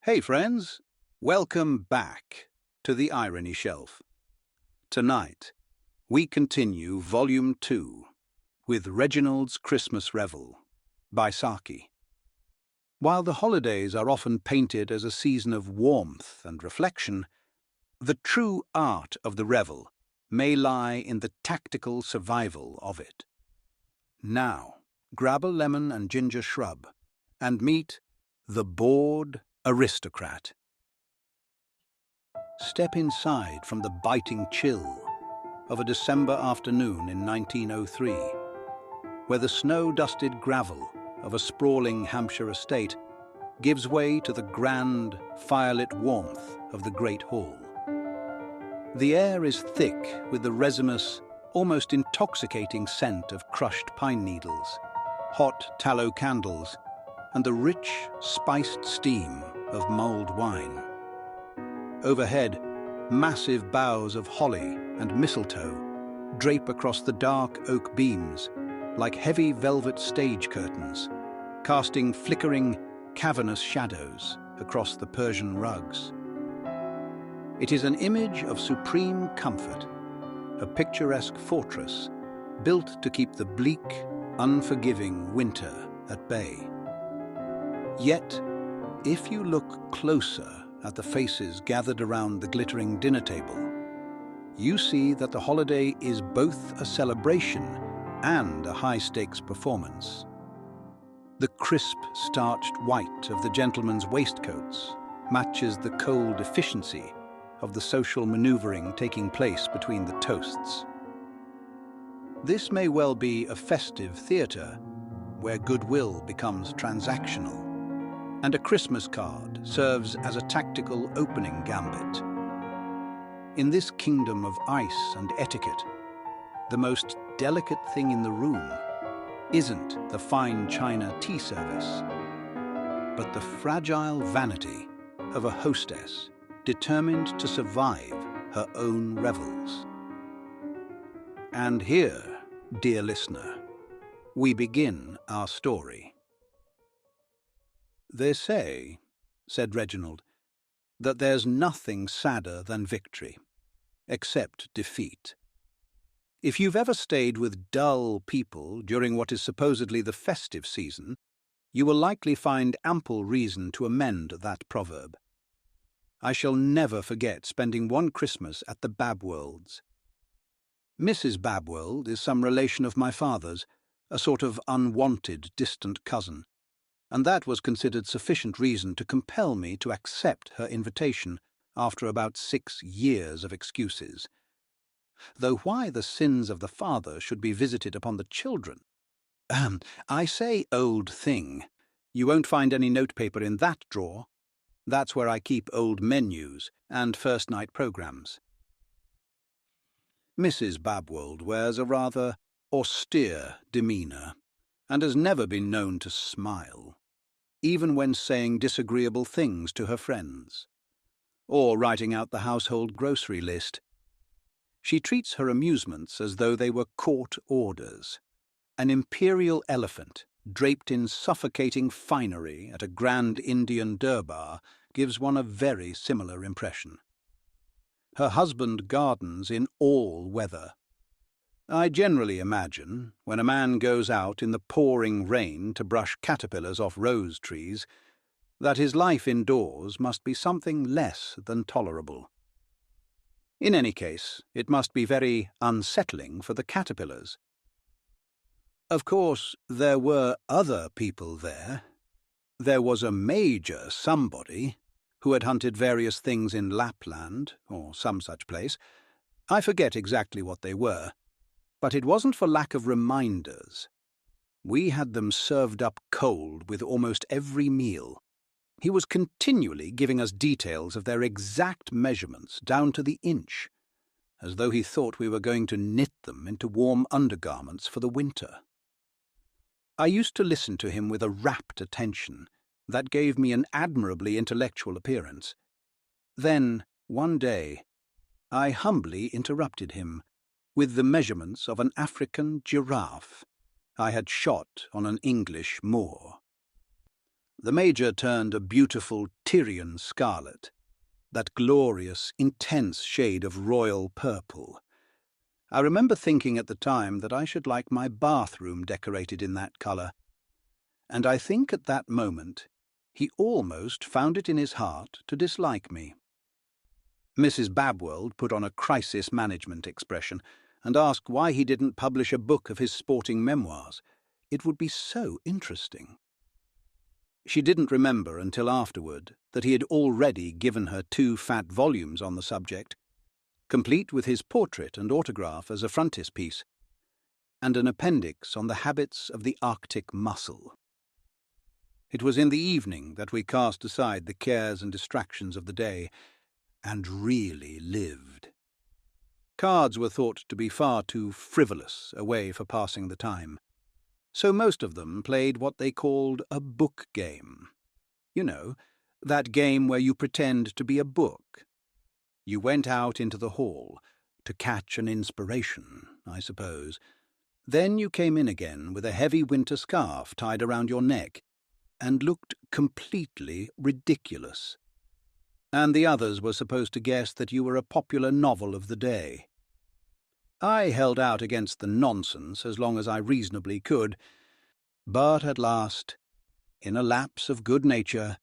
Hey friends, welcome back to the Irony Shelf. Tonight, we continue Volume 2 with Reginald's Christmas Revel by Saki. While the holidays are often painted as a season of warmth and reflection, the true art of the revel may lie in the tactical survival of it. Now, grab a lemon and ginger shrub and meet the bored Aristocrat. Step inside from the biting chill of a December afternoon in 1903, where the snow-dusted gravel of a sprawling Hampshire estate gives way to the grand, firelit warmth of the great hall. The air is thick with the resinous, almost intoxicating scent of crushed pine needles, hot tallow candles, and the rich, spiced steam of mulled wine. Overhead, massive boughs of holly and mistletoe drape across the dark oak beams like heavy velvet stage curtains, casting flickering, cavernous shadows across the Persian rugs. It is an image of supreme comfort, a picturesque fortress built to keep the bleak, unforgiving winter at bay. Yet, if you look closer at the faces gathered around the glittering dinner table, you see that the holiday is both a celebration and a high-stakes performance. The crisp, starched white of the gentlemen's waistcoats matches the cold efficiency of the social maneuvering taking place between the toasts. This may well be a festive theatre where goodwill becomes transactional, and a Christmas card serves as a tactical opening gambit. In this kingdom of ice and etiquette, the most delicate thing in the room isn't the fine china tea service, but the fragile vanity of a hostess determined to survive her own revels. And here, dear listener, we begin our story. "They say," said Reginald, "that there's nothing sadder than victory, except defeat. If you've ever stayed with dull people during what is supposedly the festive season, you will likely find ample reason to amend that proverb. I shall never forget spending one Christmas at the Babwolds. Mrs. Babwold is some relation of my father's, a sort of unwanted distant cousin, and that was considered sufficient reason to compel me to accept her invitation after about 6 years of excuses. Though why the sins of the father should be visited upon the children— I say old thing. You won't find any notepaper in that drawer. That's where I keep old menus and first-night programmes. Mrs. Babwold wears a rather austere demeanour, and has never been known to smile, even when saying disagreeable things to her friends, or writing out the household grocery list. She treats her amusements as though they were court orders. An imperial elephant, draped in suffocating finery at a grand Indian durbar, gives one a very similar impression. Her husband gardens in all weather. I generally imagine, when a man goes out in the pouring rain to brush caterpillars off rose trees, that his life indoors must be something less than tolerable. In any case, it must be very unsettling for the caterpillars. Of course, there were other people there. There was a major somebody who had hunted various things in Lapland, or some such place. I forget exactly what they were, but it wasn't for lack of reminders. We had them served up cold with almost every meal. He was continually giving us details of their exact measurements down to the inch, as though he thought we were going to knit them into warm undergarments for the winter. I used to listen to him with a rapt attention that gave me an admirably intellectual appearance. Then, one day, I humbly interrupted him with the measurements of an African giraffe I had shot on an English moor. The Major turned a beautiful Tyrian scarlet, that glorious, intense shade of royal purple. I remember thinking at the time that I should like my bathroom decorated in that colour, and I think at that moment he almost found it in his heart to dislike me. Mrs. Babwold put on a crisis management expression and asked why he didn't publish a book of his sporting memoirs. It would be so interesting. She didn't remember until afterward that he had already given her 2 fat volumes on the subject, complete with his portrait and autograph as a frontispiece, and an appendix on the habits of the Arctic mussel. It was in the evening that we cast aside the cares and distractions of the day, and really lived. Cards were thought to be far too frivolous a way for passing the time, so most of them played what they called a book game. You know, that game where you pretend to be a book. You went out into the hall to catch an inspiration, I suppose. Then you came in again with a heavy winter scarf tied around your neck and looked completely ridiculous. And the others were supposed to guess that you were a popular novel of the day. I held out against the nonsense as long as I reasonably could, but at last, in a lapse of good nature,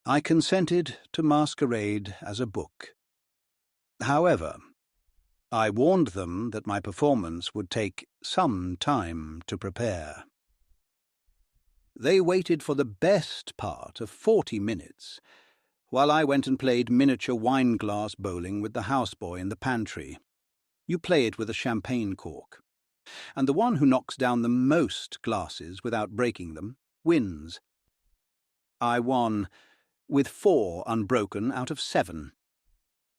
I consented to masquerade as a book. However, I warned them that my performance would take some time to prepare. They waited for the best part of 40 minutes, while I went and played miniature wine-glass bowling with the houseboy in the pantry. You play it with a champagne cork, and the one who knocks down the most glasses without breaking them wins. I won, with 4 unbroken out of 7.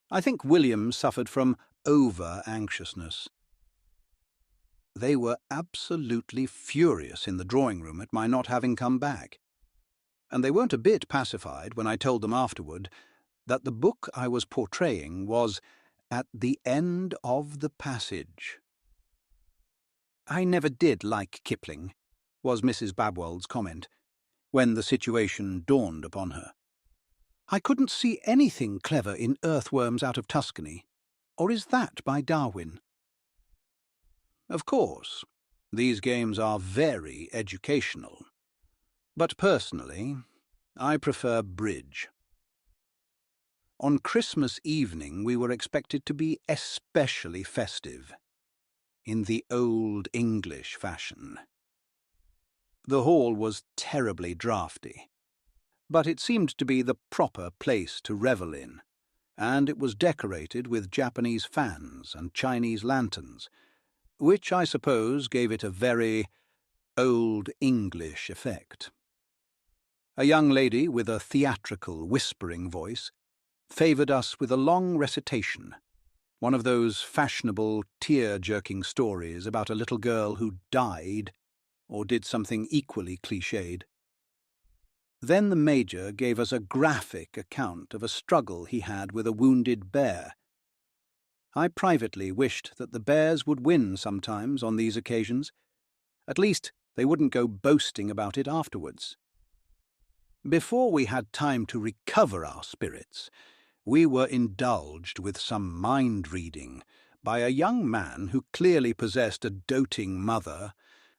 I think William suffered from over-anxiousness. They were absolutely furious in the drawing-room at my not having come back, and they weren't a bit pacified when I told them afterward that the book I was portraying was at the end of the passage. "I never did like Kipling," was Mrs. Babwold's comment, when the situation dawned upon her. "I couldn't see anything clever in Earthworms Out of Tuscany. Or is that by Darwin?" Of course, these games are very educational, but personally, I prefer bridge. On Christmas evening we were expected to be especially festive, in the old English fashion. The hall was terribly draughty, but it seemed to be the proper place to revel in, and it was decorated with Japanese fans and Chinese lanterns, which I suppose gave it a very old English effect. A young lady with a theatrical whispering voice favoured us with a long recitation, one of those fashionable, tear-jerking stories about a little girl who died or did something equally cliched. Then the Major gave us a graphic account of a struggle he had with a wounded bear. I privately wished that the bears would win sometimes on these occasions. At least they wouldn't go boasting about it afterwards. Before we had time to recover our spirits, we were indulged with some mind-reading by a young man who clearly possessed a doting mother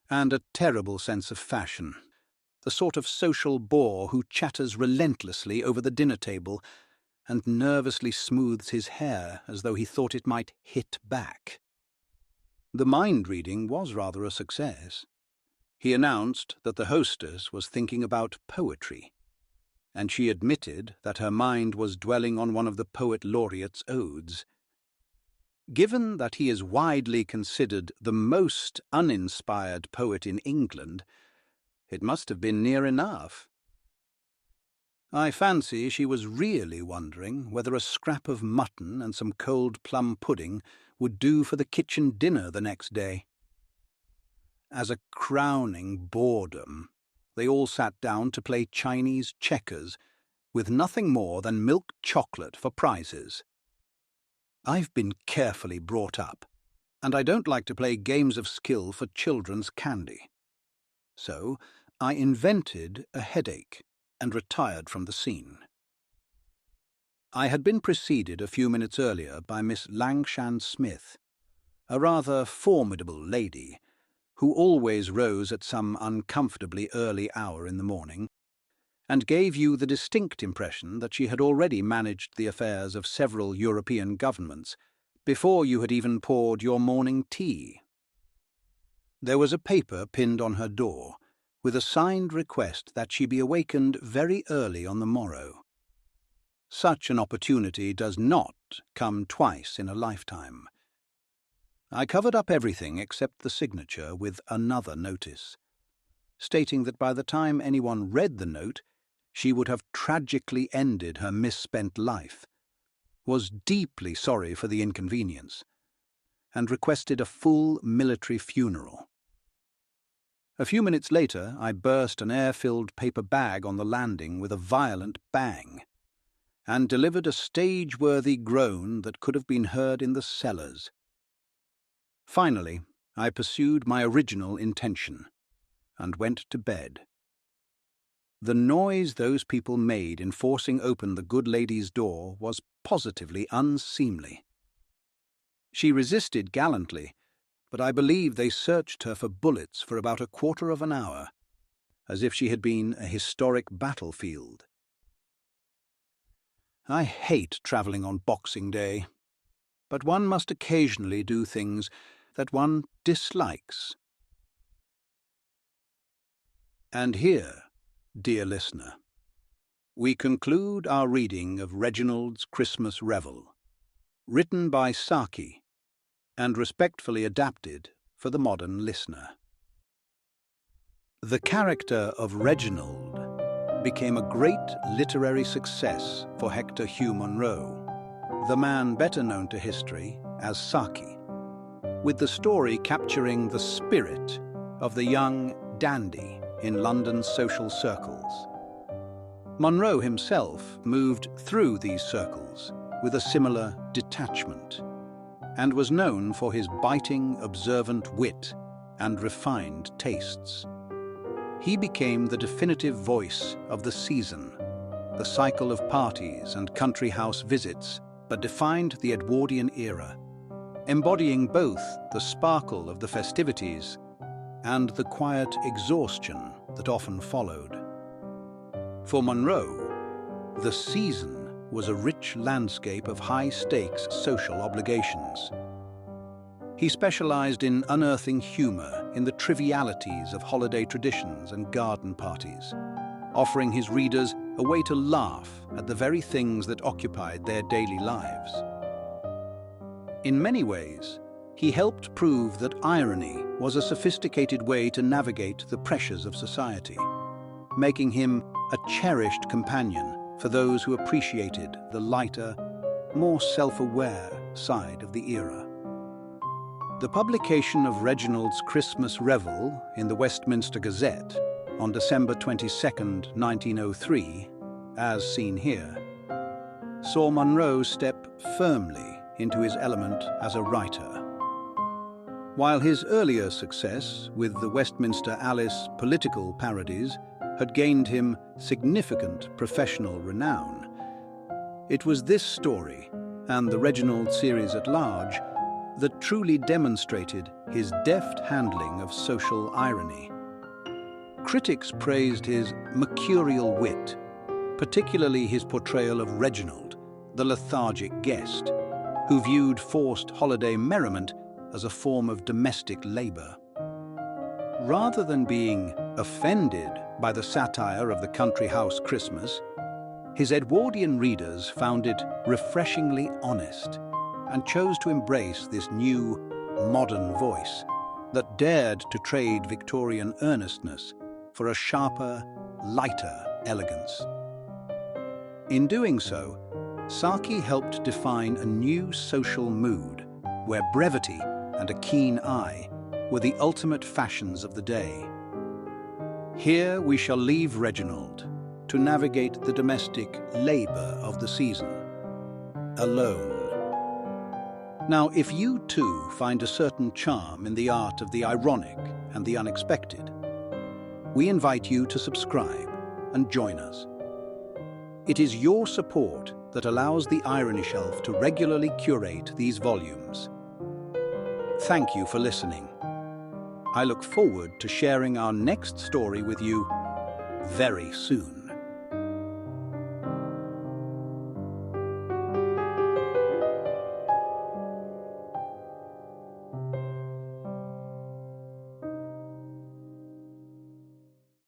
and a terrible sense of fashion, the sort of social bore who chatters relentlessly over the dinner table and nervously smooths his hair as though he thought it might hit back. The mind-reading was rather a success. He announced that the hostess was thinking about poetry, and she admitted that her mind was dwelling on one of the poet laureate's odes. Given that he is widely considered the most uninspired poet in England, it must have been near enough. I fancy she was really wondering whether a scrap of mutton and some cold plum pudding would do for the kitchen dinner the next day. As a crowning boredom, they all sat down to play Chinese checkers, with nothing more than milk chocolate for prizes. I've been carefully brought up, and I don't like to play games of skill for children's candy. So I invented a headache and retired from the scene. I had been preceded a few minutes earlier by Miss Langshan Smith, a rather formidable lady who always rose at some uncomfortably early hour in the morning, and gave you the distinct impression that she had already managed the affairs of several European governments before you had even poured your morning tea. There was a paper pinned on her door with a signed request that she be awakened very early on the morrow. Such an opportunity does not come twice in a lifetime. I covered up everything except the signature with another notice, stating that by the time anyone read the note, she would have tragically ended her misspent life, was deeply sorry for the inconvenience, and requested a full military funeral. A few minutes later, I burst an air-filled paper bag on the landing with a violent bang, and delivered a stage-worthy groan that could have been heard in the cellars. Finally, I pursued my original intention, and went to bed. The noise those people made in forcing open the good lady's door was positively unseemly. She resisted gallantly, but I believe they searched her for bullets for about a quarter of an hour, as if she had been a historic battlefield. I hate travelling on Boxing Day, but one must occasionally do things that one dislikes. And here, dear listener, we conclude our reading of Reginald's Christmas Revel, written by Saki and respectfully adapted for the modern listener. The character of Reginald became a great literary success for Hector Hugh Munro, the man better known to history as Saki, with the story capturing the spirit of the young dandy in London's social circles. Munro himself moved through these circles with a similar detachment, and was known for his biting, observant wit and refined tastes. He became the definitive voice of the season, the cycle of parties and country house visits that defined the Edwardian era, embodying both the sparkle of the festivities and the quiet exhaustion that often followed. For Munro, the season was a rich landscape of high-stakes social obligations. He specialized in unearthing humor in the trivialities of holiday traditions and garden parties, offering his readers a way to laugh at the very things that occupied their daily lives. In many ways, he helped prove that irony was a sophisticated way to navigate the pressures of society, making him a cherished companion for those who appreciated the lighter, more self-aware side of the era. The publication of Reginald's Christmas Revel in the Westminster Gazette on December 22, 1903, as seen here, saw Munro step firmly into his element as a writer. While his earlier success with the Westminster Alice political parodies had gained him significant professional renown, it was this story, and the Reginald series at large, that truly demonstrated his deft handling of social irony. Critics praised his mercurial wit, particularly his portrayal of Reginald, the lethargic guest, who viewed forced holiday merriment as a form of domestic labor. Rather than being offended by the satire of the country house Christmas, his Edwardian readers found it refreshingly honest and chose to embrace this new, modern voice that dared to trade Victorian earnestness for a sharper, lighter elegance. In doing so, Saki helped define a new social mood where brevity and a keen eye were the ultimate fashions of the day. Here we shall leave Reginald to navigate the domestic labor of the season, alone. Now, if you too find a certain charm in the art of the ironic and the unexpected, we invite you to subscribe and join us. It is your support that allows the Irony Shelf to regularly curate these volumes. Thank you for listening. I look forward to sharing our next story with you very soon.